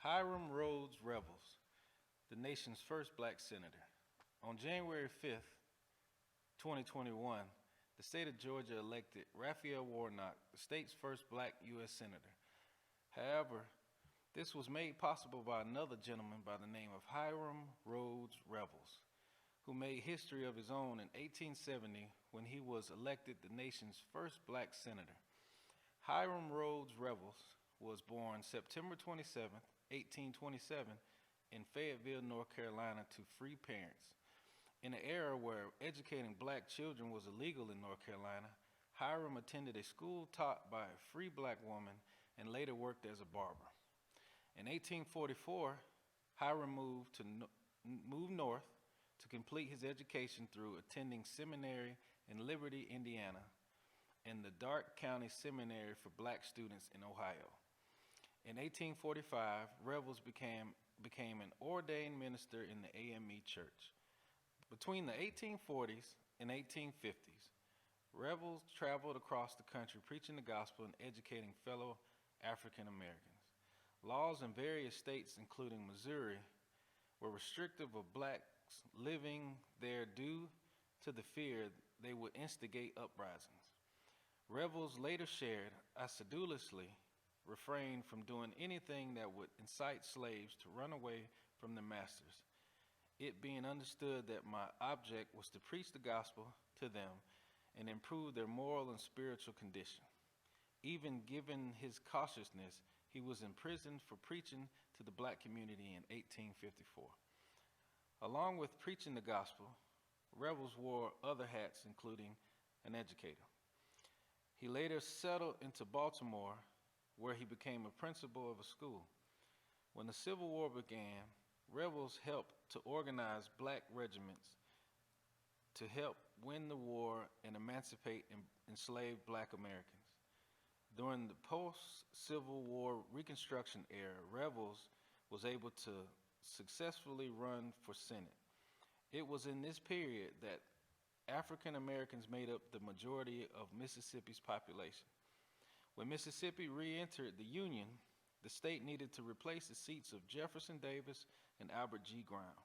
Hiram Rhodes Revels, the nation's first black senator. On January 5th, 2021, the state of Georgia elected Raphael Warnock, the state's first black U.S. senator. However, this was made possible by another gentleman by the name of Hiram Rhodes Revels, who made history of his own in 1870 when he was elected the nation's first black senator. Hiram Rhodes Revels was born September 27, 1827, in Fayetteville, North Carolina, to free parents. In an era where educating black children was illegal in North Carolina, Hiram attended a school taught by a free black woman and later worked as a barber. In 1844, Hiram moved north to complete his education through attending seminary in Liberty, Indiana, and the Darke County Seminary for black students in Ohio. In 1845, Revels became an ordained minister in the AME Church. Between the 1840s and 1850s, Revels traveled across the country preaching the gospel and educating fellow African Americans. Laws in various states, including Missouri, were restrictive of blacks living there due to the fear they would instigate uprisings. Revels later shared, "I sedulously refrained from doing anything that would incite slaves to run away from their masters, it being understood that my object was to preach the gospel to them and improve their moral and spiritual condition." Even given his cautiousness, he was imprisoned for preaching to the black community in 1854. Along with preaching the gospel, Revels wore other hats, including an educator. He later settled into Baltimore, where he became a principal of a school. When the Civil War began, Revels helped to organize black regiments to help win the war and emancipate enslaved black Americans. During the post-Civil War Reconstruction era, Revels was able to successfully run for Senate. It was in this period that African Americans made up the majority of Mississippi's population. When Mississippi re-entered the Union, the state needed to replace the seats of Jefferson Davis and Albert G. Brown.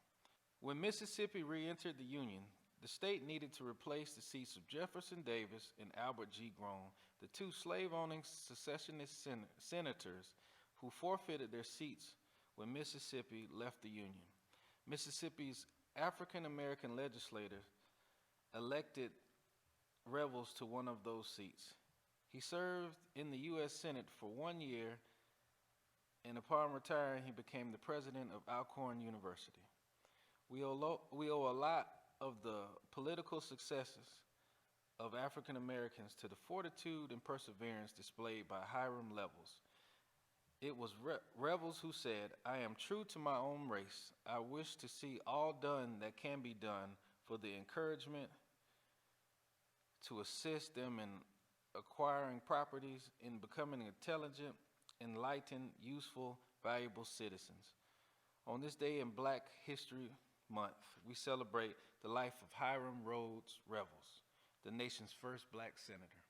When Mississippi re-entered the Union, the state needed to replace the seats of Jefferson Davis and Albert G. Brown, the two slave-owning secessionist senators who forfeited their seats when Mississippi left the Union. Mississippi's African-American legislators elected Revels to one of those seats. He served in the U.S. Senate for 1 year, and upon retiring, he became the president of Alcorn University. We owe a lot of the political successes of African Americans to the fortitude and perseverance displayed by Hiram Revels. It was Revels who said, "I am true to my own race. I wish to see all done that can be done for the encouragement to assist them in acquiring properties, in becoming intelligent, enlightened, useful, valuable citizens." On this day in Black History Month, we celebrate the life of Hiram Rhodes Revels, the nation's first black senator.